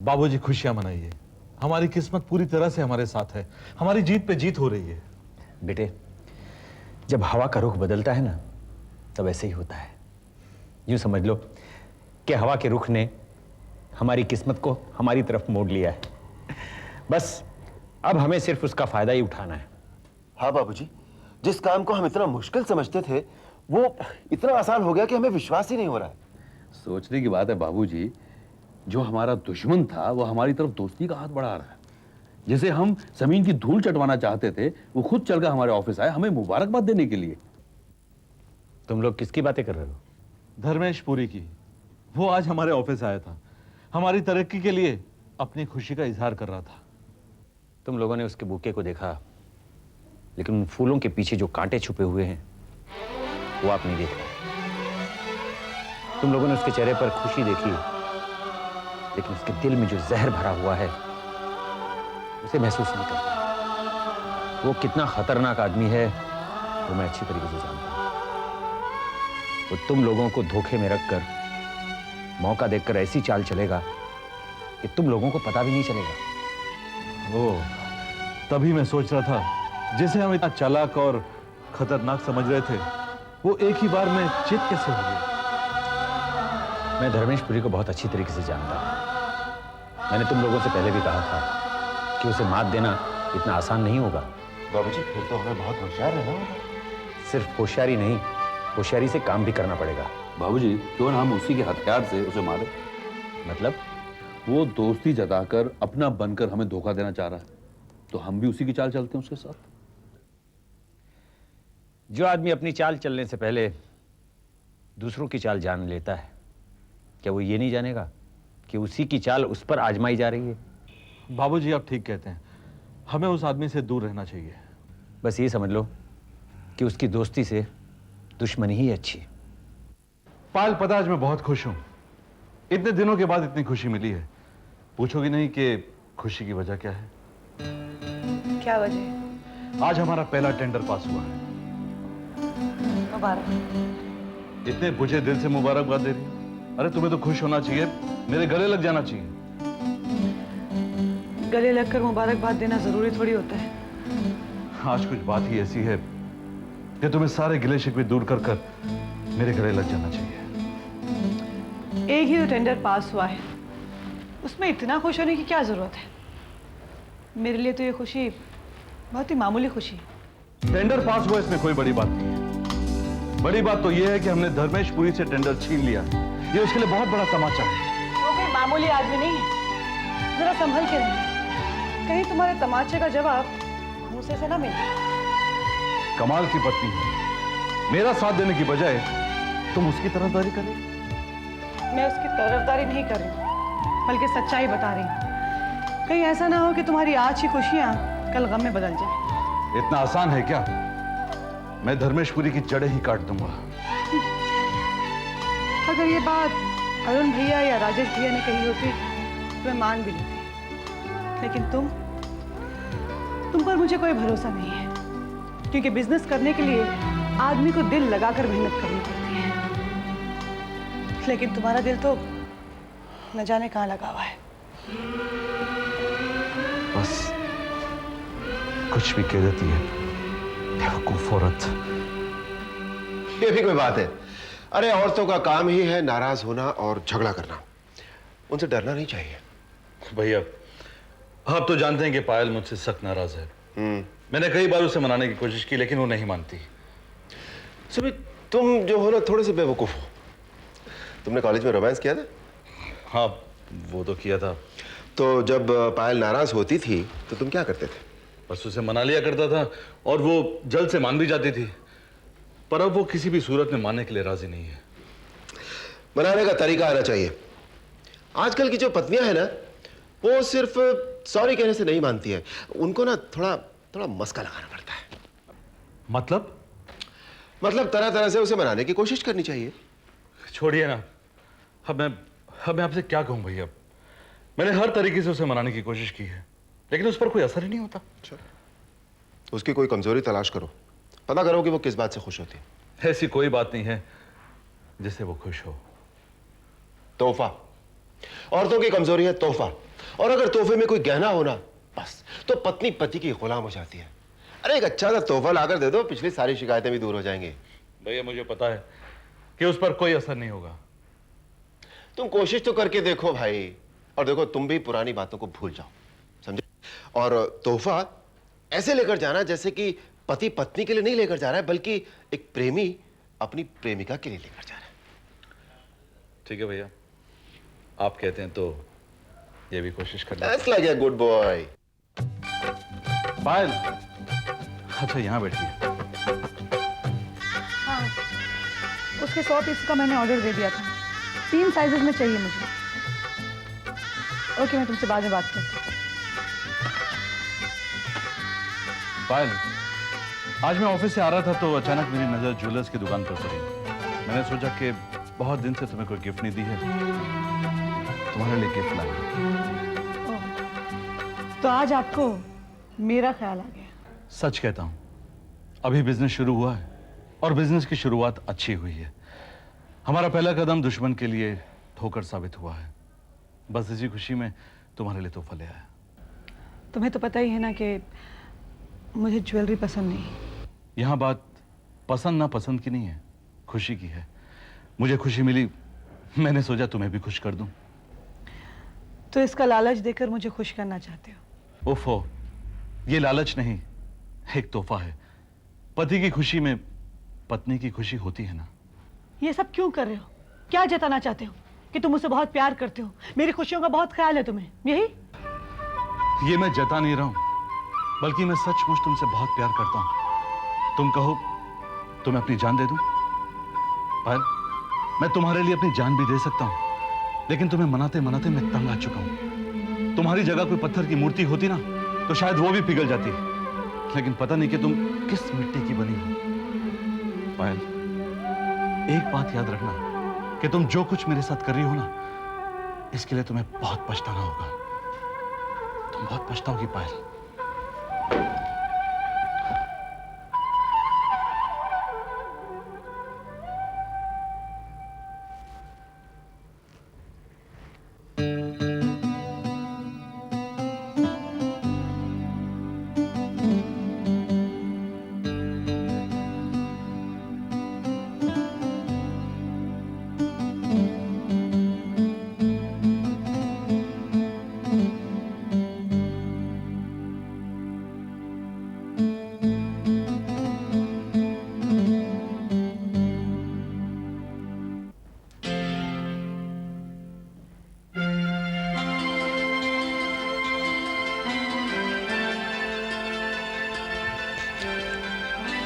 बाबूजी खुशियां मनाइए, हमारी किस्मत पूरी तरह से हमारे साथ है, हमारी जीत पे जीत हो रही है। बेटे, जब हवा का रुख बदलता है ना, तब ऐसे ही होता है। यूं समझ लो कि हवा के रुख ने हमारी किस्मत को हमारी तरफ मोड़ लिया है। बस अब हमें सिर्फ उसका फायदा ही उठाना है। हाँ बाबूजी, जिस काम को हम इतना मुश्किल समझते थे वो इतना आसान हो गया कि हमें विश्वास ही नहीं हो रहा है। सोचने की बात है बाबूजी, जो हमारा दुश्मन था वो हमारी तरफ दोस्ती का हाथ बढ़ा रहा है। जैसे हम जमीन की धूल चटवाना चाहते थे, वो खुद चलकर हमारे ऑफिस आए हमें मुबारकबाद देने के लिए। तुम लोग किसकी बातें कर रहे हो? धर्मेश पुरी की। वो आज हमारे ऑफिस आया था, हमारी तरक्की के लिए अपनी खुशी का इजहार कर रहा था। तुम लोगों ने उसके बुके को देखा, लेकिन उन फूलों के पीछे जो कांटे छुपे हुए हैं वो आप नहीं देख रहे। तुम लोगों ने उसके चेहरे पर खुशी देखी, लेकिन उसके दिल में जो जहर भरा हुआ है उसे महसूस नहीं करता। वो कितना खतरनाक आदमी है वो मैं अच्छी तरीके से जानता हूं। वो तुम लोगों को धोखे में रखकर, मौका देखकर ऐसी चाल चलेगा कि तुम लोगों को पता भी नहीं चलेगा। ओ, तभी मैं सोच रहा था, जिसे हम इतना चालाक और खतरनाक समझ रहे थे, वो एक ही बार में चित कैसे हो गया। मैं धर्मेश पुरी को बहुत अच्छी तरीके से जानता हूं। मैंने तुम लोगों से पहले भी कहा था कि उसे मात देना इतना आसान नहीं होगा। बाबूजी, फिर तो हमें बहुत होशियार रहना होगा। सिर्फ होशियारी नहीं, होशियारी से काम भी करना पड़ेगा। बाबूजी, क्यों ना हम उसी के हथियार से उसे मारे? मतलब? वो दोस्ती जताकर अपना बनकर हमें धोखा देना चाह रहा है, तो हम भी उसी की चाल चलते हैं उसके साथ। जो आदमी अपनी चाल चलने से पहले दूसरों की चाल जान लेता है, क्या वो ये नहीं जानेगा कि उसी की चाल उस पर आजमाई जा रही है? बाबूजी, आप ठीक कहते हैं, हमें उस आदमी से दूर रहना चाहिए। बस ये समझ लो कि उसकी दोस्ती से दुश्मनी ही अच्छी। पायल, पता आज मैं बहुत खुश हूं। इतने दिनों के बाद इतनी खुशी मिली है। पूछोगी नहीं कि खुशी की वजह क्या है? क्या वजह? आज हमारा पहला टेंडर पास हुआ है। मुबारक। इतने बुझे दिल से मुबारकबाद दे रही हो। अरे तुम्हें तो खुश होना चाहिए, मेरे गले लग जाना चाहिए। गले लगकर मुबारकबाद देना जरूरी थोड़ी होता है। आज कुछ बात ही ऐसी है कि तुम्हें सारे गिले शिकवे दूर कर कर मेरे गले लग जाना चाहिए। एक ही तो टेंडर पास हुआ है, उसमें इतना खुश होने की क्या जरूरत है? मेरे लिए तो ये खुशी बहुत ही मामूली खुशी है। टेंडर पास हुआ, इसमें कोई बड़ी बात नहीं है। बड़ी बात तो यह है कि हमने धर्मेश पुरी से टेंडर छीन लिया। ये उसके लिए बहुत बड़ा तमाचा है। वो कोई मामूली आदमी नहीं है। जरा संभल के रहिए, कहीं तुम्हारे तमाचे का जवाब घूंसे से ना मिले। कमाल की पत्नी है, मेरा साथ देने की बजाय तुम उसकी तरफदारी कर रही। मैं उसकी तरफदारी नहीं कर रही, बल्कि सच्चाई बता रही हूँ। कहीं ऐसा ना हो कि तुम्हारी आज की खुशियां कल गम में बदल जाए। इतना आसान है क्या? मैं धर्मेश पुरी की जड़ें ही काट दूंगा। अगर ये बात अरुण भैया या राजेश भैया ने कही होती तो मैं मान भी लेती, लेकिन तुम पर मुझे कोई भरोसा नहीं है, क्योंकि बिजनेस करने के लिए आदमी को दिल लगाकर मेहनत करनी पड़ती है। लेकिन तुम्हारा दिल तो न जाने कहां लगा हुआ है। बस कुछ भी कह देती है, बेवकूफ औरत। ये भी कोई बात है? अरे, औरतों का काम ही है नाराज होना और झगड़ा करना। उनसे डरना नहीं चाहिए। भैया, आप तो जानते हैं कि पायल मुझसे सख्त नाराज है। मैंने कई बार उसे मनाने की कोशिश की, लेकिन वो नहीं मानती। सुमित, तुम जो हो ना, थोड़े से बेवकूफ हो। तुमने कॉलेज में रोमांस किया था? हाँ, वो तो किया था। तो जब पायल नाराज होती थी तो तुम क्या करते थे? बस उसे मना लिया करता था, और वो जल्द से मान भी जाती थी। पर अब वो किसी भी सूरत में मानने के लिए राजी नहीं है। मनाने का तरीका आना चाहिए। आजकल की जो पत्नियां हैं ना, वो सिर्फ सॉरी कहने से नहीं मानती है। उनको ना थोड़ा थोड़ा मस्का लगाना पड़ता है। मतलब तरह तरह से उसे मनाने की कोशिश करनी चाहिए। छोड़िए ना, अब मैं आपसे क्या कहूं भैया। मैंने हर तरीके से उसे मनाने की कोशिश की है, लेकिन उस पर कोई असर ही नहीं होता। अच्छा, उसकी कोई कमजोरी तलाश करो, पता करो कि वो किस बात से खुश होती है। ऐसी कोई बात नहीं है जिससे वो खुश हो। तोहफा। औरतों की कमजोरी है तोहफा। और अगर तोहफे में कोई गहना हो ना, बस तो पत्नी पति की गुलाम हो जाती है। अरे एक अच्छा सा तोहफा लाकर दे दो, पिछली सारी शिकायतें भी दूर हो जाएंगी। भैया मुझे पता है कि उस पर कोई असर नहीं होगा। तुम कोशिश तो करके देखो भाई, और देखो तुम भी पुरानी बातों को भूल जाओ, समझे? और तोहफा ऐसे लेकर जाना जैसे कि पति पत्नी के लिए नहीं लेकर जा रहा है, बल्कि एक प्रेमी अपनी प्रेमिका के लिए लेकर जा रहा है। ठीक है भैया, आप कहते हैं तो ये भी कोशिश कर लेते That's like a good boy. हैं। पायल, अच्छा यहाँ बैठिए। हाँ, उसके 100 पीस का मैंने ऑर्डर दे दिया था। 3 साइजेस में चाहिए मुझे। ओके, मैं तुमसे बाद में बात करती हूँ। पायल, आज मैं ऑफिस से आ रहा था तो अचानक मेरी नजर ज्वेलर्स की दुकान पर पड़ी। मैंने सोचा कि बहुत दिन से तुम्हें कोई गिफ्ट नहीं दी है, तुम्हारे लिए गिफ्ट लाया। तो आज आपको मेरा ख्याल आ गया। सच कहता हूं, अभी बिजनेस शुरू हुआ है और बिजनेस की शुरुआत अच्छी हुई है। हमारा पहला कदम दुश्मन के लिए ठोकर साबित हुआ है। बस इसी खुशी में तुम्हारे लिए तोहफा ले आया। तुम्हें तो पता ही है ना कि मुझे ज्वेलरी पसंद नहीं। यहां बात पसंद ना पसंद की नहीं है, खुशी की है। मुझे खुशी मिली, मैंने सोचा तुम्हें भी खुश कर दूं। तो इसका लालच देकर मुझे खुश करना चाहते हो? ओफो, ये लालच नहीं, एक तोहफा है। पति की खुशी में पत्नी की खुशी होती है ना। ये सब क्यों कर रहे हो? क्या जताना चाहते हो? कि तुम मुझसे बहुत प्यार करते हो, मेरी खुशियों का बहुत ख्याल है तुम्हें, यही? ये मैं जता नहीं रहा हूं, बल्कि मैं सचमुच तुमसे बहुत प्यार करता हूं। तुम कहो तो मैं अपनी जान दे दूं? पायल, मैं तुम्हारे लिए अपनी जान भी दे सकता हूं, लेकिन तुम्हें मनाते मनाते मैं तंग आ चुका हूं। तुम्हारी जगह कोई पत्थर की मूर्ति होती ना तो शायद वो भी पिघल जाती, लेकिन पता नहीं कि तुम किस मिट्टी की बनी हो। पायल, एक बात याद रखना कि तुम जो कुछ मेरे साथ कर रही हो ना, इसके लिए तुम्हें बहुत पछताना होगा। तुम बहुत पछताओगी पायल।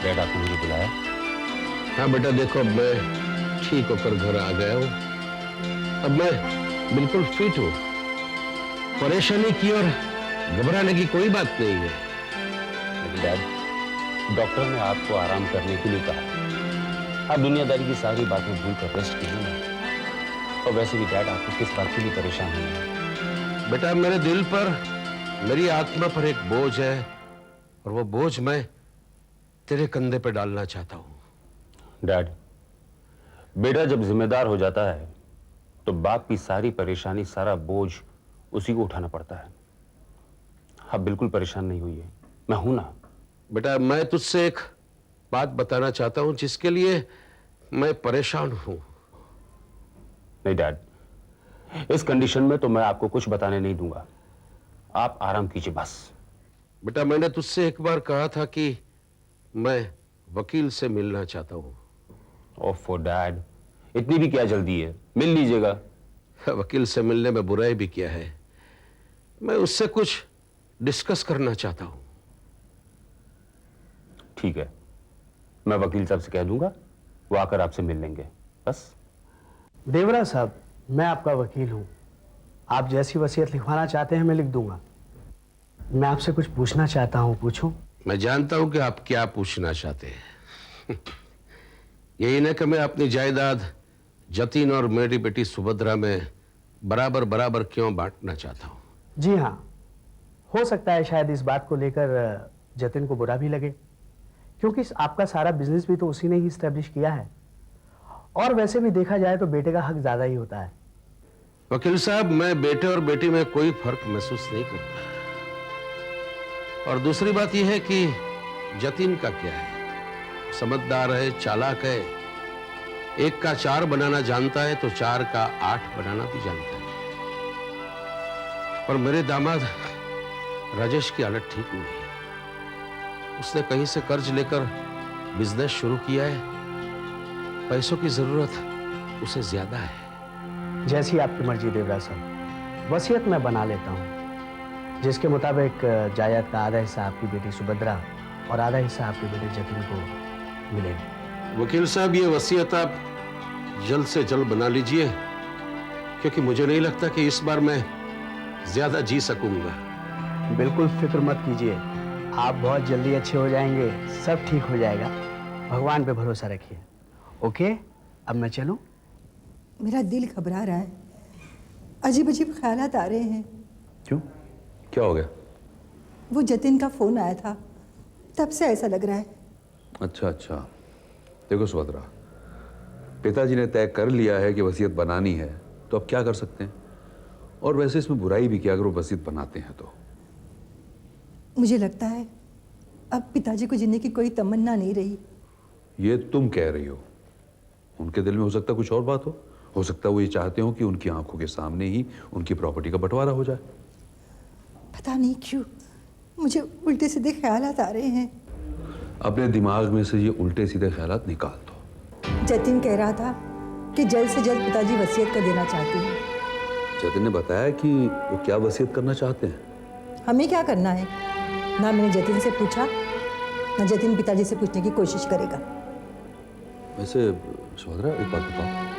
डैड, आपने मुझे बुलाया? हाँ बेटा, देखो अब मैं ठीक होकर घर आ गया हूँ। अब मैं बिल्कुल फिट हूँ। परेशानी की और घबराने की कोई बात नहीं है। लेकिन डैड, डॉक्टर ने आपको आराम करने के लिए कहा। आप दुनियादारी की सारी बातें भूलकर रेस्ट कीजिए ना। और वैसे भी डैड, आपको किस बात के लिए परेशान होना है? बेटा, मेरे दिल पर, मेरी आत्मा पर एक बोझ है, और वो बोझ मैं तेरे कंधे पे डालना चाहता हूं। डैड, बेटा जब जिम्मेदार हो जाता है तो बाप की सारी परेशानी, सारा बोझ उसी को उठाना पड़ता है। आप बिल्कुल परेशान नहीं हुई है, मैं हूं ना। बेटा, मैं तुझसे एक बात बताना चाहता हूं जिसके लिए मैं परेशान हूं। नहीं डैड, इस कंडीशन में तो मैं आपको कुछ बताने नहीं दूंगा। आप आराम कीजिए बस। बेटा, मैंने तुझसे एक बार कहा था कि मैं वकील से मिलना चाहता हूं। ओफो डैड, इतनी भी क्या जल्दी है? मिल लीजिएगा। वकील से मिलने में बुराई भी क्या है? मैं उससे कुछ डिस्कस करना चाहता हूं। ठीक है, मैं वकील साहब से कह दूंगा, वो आकर आपसे मिल लेंगे बस। देवरा साहब, मैं आपका वकील हूं। आप जैसी वसीयत लिखवाना चाहते हैं मैं लिख दूंगा। मैं आपसे कुछ पूछना चाहता हूं, पूछूं? मैं जानता हूं कि आप क्या पूछना चाहते हैं। यही ना कि मैं अपनी जायदाद जतिन और मेरी बेटी सुभद्रा में बराबर बराबर क्यों बांटना चाहता हूं। जी हाँ, हो सकता है शायद इस बात को लेकर जतिन को बुरा भी लगे, क्योंकि आपका सारा बिजनेस भी तो उसी ने ही स्टैब्लिश किया है। और वैसे भी देखा जाए तो बेटे का हक ज्यादा ही होता है। वकील साहब, मैं बेटे और बेटी में कोई फर्क महसूस नहीं करता। और दूसरी बात यह है कि जतिन का क्या है, समझदार है, चालाक है, 1 का 4 बनाना जानता है तो 4 का 8 बनाना भी जानता है। और मेरे दामाद राजेश की हालत ठीक नहीं है। उसने कहीं से कर्ज लेकर बिजनेस शुरू किया है। पैसों की जरूरत उसे ज्यादा है। जैसी आपकी मर्जी देवराज साहब, वसीयत मैं बना लेता हूँ, जिसके मुताबिक जायदाद का आधा हिस्सा आपकी बेटी सुभद्रा और आधा हिस्सा आपके बेटे जतिन को मिलेगा। वकील साहब, ये वसीयत आप जल्द से जल्द बना लीजिए, क्योंकि मुझे नहीं लगता कि इस बार मैं ज्यादा जी सकूंगा। बिल्कुल फिक्र मत कीजिए, आप बहुत जल्दी अच्छे हो जाएंगे, सब ठीक हो जाएगा। भगवान पे भरोसा रखिए। ओके, अब मैं चलूं? मेरा दिल घबरा रहा है, अजीब अजीब ख्यालात आ रहे हैं। क्यों, क्या हो गया? वो जतिन का फोन आया था, तब से ऐसा लग रहा है। अच्छा अच्छा, देखो सुभद्रा, पिताजी ने तय कर लिया है कि वसीयत बनानी है, तो अब क्या कर सकते हैं? और वैसे इसमें बुराई भी क्या अगर वो वसीयत बनाते हैं तो। मुझे लगता है अब पिताजी को जीने की कोई तमन्ना नहीं रही। ये तुम कह रही हो, उनके दिल में हो सकता कुछ और बात हो सकता वो ये चाहते हो कि उनकी आंखों के सामने ही उनकी प्रॉपर्टी का बंटवारा हो जाए। पता नहीं क्यों मुझे उल्टे सीधे ख्यालात आ रहे हैं। अपने दिमाग में से ये उल्टे सीधे ख्यालात निकाल दो। जतिन कह रहा था कि जल्द से जल्द पिताजी वसीयत कर देना चाहते हैं। जतिन ने बताया कि वो क्या वसीयत करना चाहते हैं। हमें क्या करना है? ना मैंने जतिन से पूछा, ना जतिन पिताजी से पूछने की कोशिश करेगा। वैसे सुभद्रा, एक बात बताओ,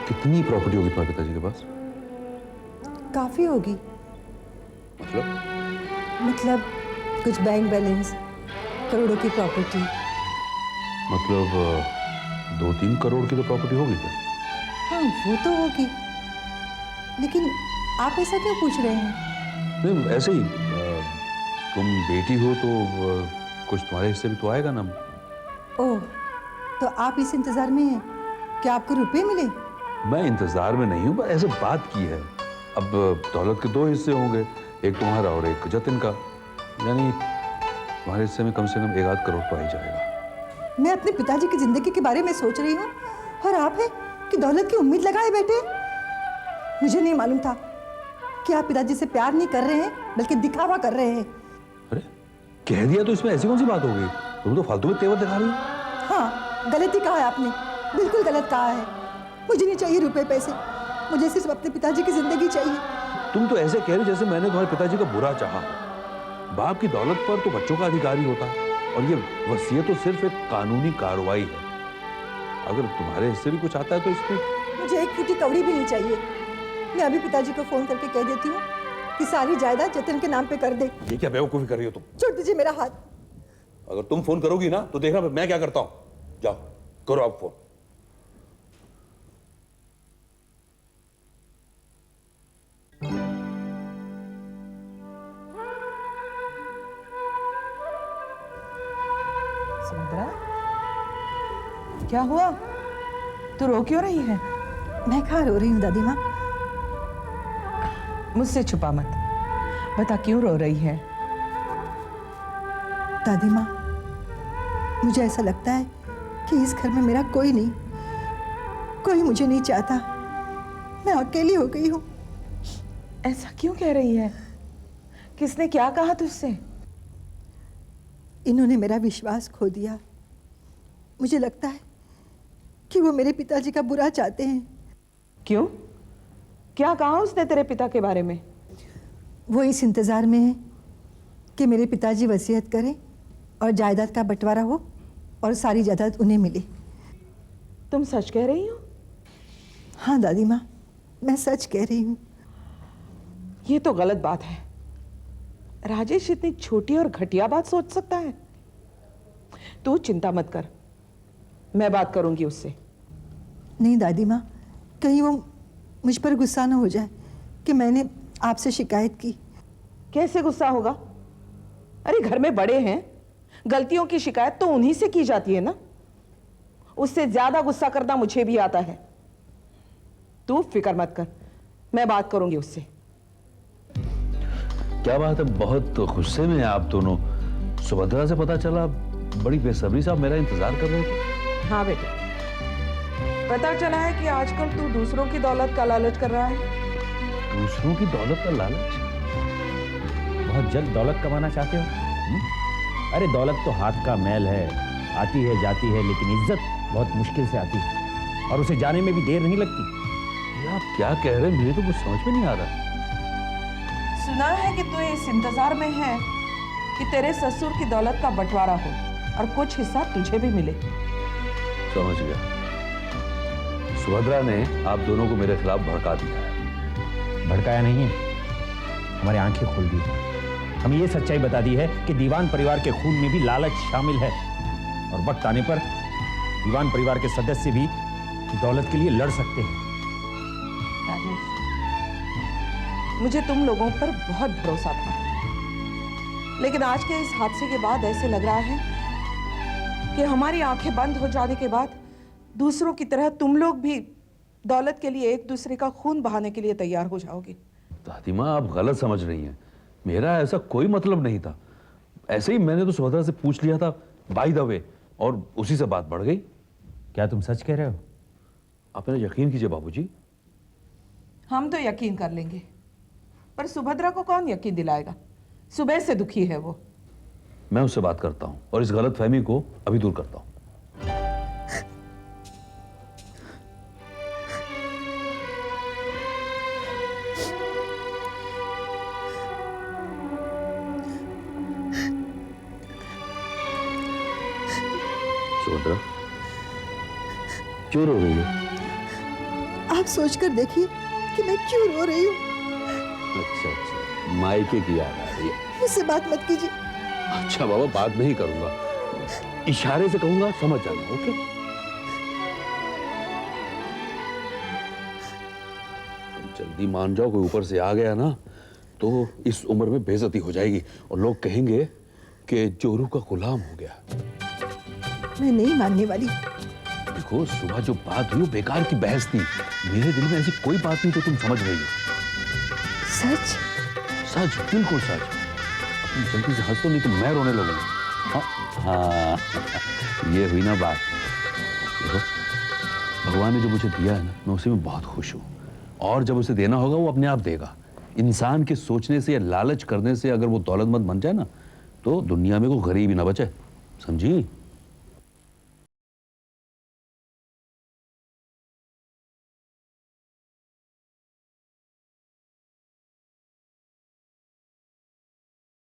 कितनी प्रॉपर्टी होगी तुम्हारे पिताजी के पास? काफी होगी। मतलब कुछ बैंक बैलेंस, करोड़ों की प्रॉपर्टी। मतलब 2-3 करोड़ की तो प्रॉपर्टी होगी क्या? हाँ, वो तो होगी, लेकिन आप ऐसा क्यों पूछ रहे हैं? नहीं, ऐसे ही, तुम बेटी हो तो कुछ तुम्हारे हिस्से भी तो आएगा ना। ओह, तो आप इस इंतजार में हैं कि आपको रुपए मिले? मैं इंतजार में नहीं हूँ, पर ऐसे बात की है। अब दौलत के 2 हिस्से होंगे, एक तुम्हारा और एक जतिन का, यानी तुम्हारे हिस्से में कम से कम 1-8 करोड़ तो आ ही जाएगा। मैं अपने पिताजी की जिंदगी के बारे में सोच रही हूँ और आप हैं कि दौलत की उम्मीद लगाए बैठे। मुझे नहीं मालूम था कि आप पिताजी से प्यार नहीं कर रहे हैं, बल्कि दिखावा कर रहे हैं। अरे कह दिया तो इसमें ऐसी कौन सी बात हो गई? तुम तो फालतू में तेवर दिखा रही हो। हाँ, गलती कहा है आपने, बिल्कुल गलत कहा है। मुझे नहीं चाहिए रुपए पैसे, मुझे सिर्फ अपने पिताजी की जिंदगी चाहिए। तुम तो ऐसे कह रही जैसे मैंने तुम्हारे पिताजी का बुरा चाहा। बाप की दौलत पर तो बच्चों का अधिकार ही होता है, और ये वसीयत तो सिर्फ एक कानूनी कार्रवाई है। अगर तुम्हारे हिस्से भी कुछ आता है तो इसमें मुझे 1 फूटी कौड़ी भी नहीं चाहिए। मैं अभी पिताजी को फोन करके कह देती हूँ कि सारी जायदाद जतिन के नाम पे कर दे। ये क्या बेवकूफी कर रही हो तुम? छोड़ दीजिए मेरा हाथ। अगर तुम फोन करोगी ना तो देखना मैं क्या करता हूं। जाओ करो आप फोन। सुभद्रा, क्या हुआ? तू रो क्यों रही है? मैं कहाँ रो रही हूँ दादी माँ? मुझसे छुपा मत, बता क्यों रो रही है? दादी माँ, मुझे ऐसा लगता है कि इस घर में मेरा कोई नहीं, कोई मुझे नहीं चाहता। मैं अकेली हो गई हूँ। ऐसा क्यों कह रही है? किसने क्या कहा तुझसे? इन्होंने मेरा विश्वास खो दिया। मुझे लगता है कि वो मेरे पिताजी का बुरा चाहते हैं। क्यों? क्या कहा उसने तेरे पिता के बारे में? वो इस इंतजार में है कि मेरे पिताजी वसीयत करें और जायदाद का बंटवारा हो और सारी जायदाद उन्हें मिले। तुम सच कह रही हो? हाँ दादी माँ, मैं सच कह रही हूँ। ये तो गलत बात है। राजेश इतनी छोटी और घटिया बात सोच सकता है? तू चिंता मत कर, मैं बात करूंगी उससे। नहीं दादी माँ, कहीं वो मुझ पर गुस्सा ना हो जाए कि मैंने आपसे शिकायत की। कैसे गुस्सा होगा? अरे घर में बड़े हैं, गलतियों की शिकायत तो उन्हीं से की जाती है ना। उससे ज्यादा गुस्सा करना मुझे भी आता है। तू फिक्र मत कर, मैं बात करूंगी उससे। क्या बात है, बहुत गुस्से में हैं आप दोनों। सुभद्रा से पता चला, बड़ी बेसब्री से आप मेरा इंतजार कर रहे थे। हाँ बेटे, पता चला है कि आजकल तू दूसरों की दौलत का लालच कर रहा है। दूसरों की दौलत का लालच? बहुत जल्द दौलत कमाना चाहते हो? अरे दौलत तो हाथ का मैल है, आती है जाती है, लेकिन इज्जत बहुत मुश्किल से आती है और उसे जाने में भी देर नहीं लगती। ये आप क्या कह रहे हैं, मुझे तो कुछ समझ में नहीं आ रहा। सुना है कि तू इस इंतजार में है कि तेरे ससुर की दौलत का बंटवारा हो और कुछ हिस्सा तुझे भी मिले। समझ गया। सुभद्रा ने आप दोनों को मेरे खिलाफ भड़का दिया है। भड़काया नहीं है, हमारी आंखें खोल दी। हमें ये सच्चाई बता दी है कि दीवान परिवार के खून में भी लालच शामिल है और वक्त आने पर दीवान परिवार के सदस्य भी दौलत के लिए लड़ सकते हैं। राजेश, मुझे तुम लोगों पर बहुत भरोसा था, लेकिन आज के इस हादसे के बाद ऐसे लग रहा है कि हमारी आंखें बंद हो जाने के बाद दूसरों की तरह तुम लोग भी दौलत के लिए एक दूसरे का खून बहाने के लिए तैयार हो जाओगे। दादी माँ, आप गलत समझ रही हैं। मेरा ऐसा कोई मतलब नहीं था। ऐसे ही मैंने तो सुभद्रा से पूछ लिया था बाय द वे, और उसी से बात बढ़ गई। क्या तुम सच कह रहे हो? आप मेरा यकीन कीजिए बाबूजी। हम तो यकीन कर लेंगे, पर सुभद्रा को कौन यकीन दिलाएगा? सुबह से दुखी है वो। मैं उससे बात करता हूँ और इस गलतफहमी को अभी दूर करता हूँ। सुभद्रा, क्यों रो रही हो? आप सोचकर देखिए कि मैं क्यों रो रही हूँ। अच्छा अच्छा, मायके की याद आ रही है। मुझसे बात मत कीजिए। अच्छा बाबा, बात नहीं करूंगा, इशारे से कहूंगा, समझ जाना। ओके? जल्दी मान जाओ, कोई ऊपर से आ गया ना तो इस उम्र में बेइज्जती हो जाएगी और लोग कहेंगे कि जोरू का गुलाम हो गया। मैं नहीं मानने वाली। देखो, सुबह जो बात हुई वो बेकार की बहस थी। मेरे दिल में ऐसी कोई बात नहीं तो तुम समझ रही हो। सच? सच, बिल्कुल सच। तुम जल्दी से हंसो, नहीं तो मैं रोने लगूंगा। हाँ हाँ, ये हुई ना बात। देखो, भगवान ने जो मुझे दिया है ना, मैं उसी में बहुत खुश हूँ, और जब उसे देना होगा वो अपने आप देगा। इंसान के सोचने से या लालच करने से अगर वो दौलतमंद बन जाए ना, तो दुनिया में कोई गरीब ही ना बचे। समझी?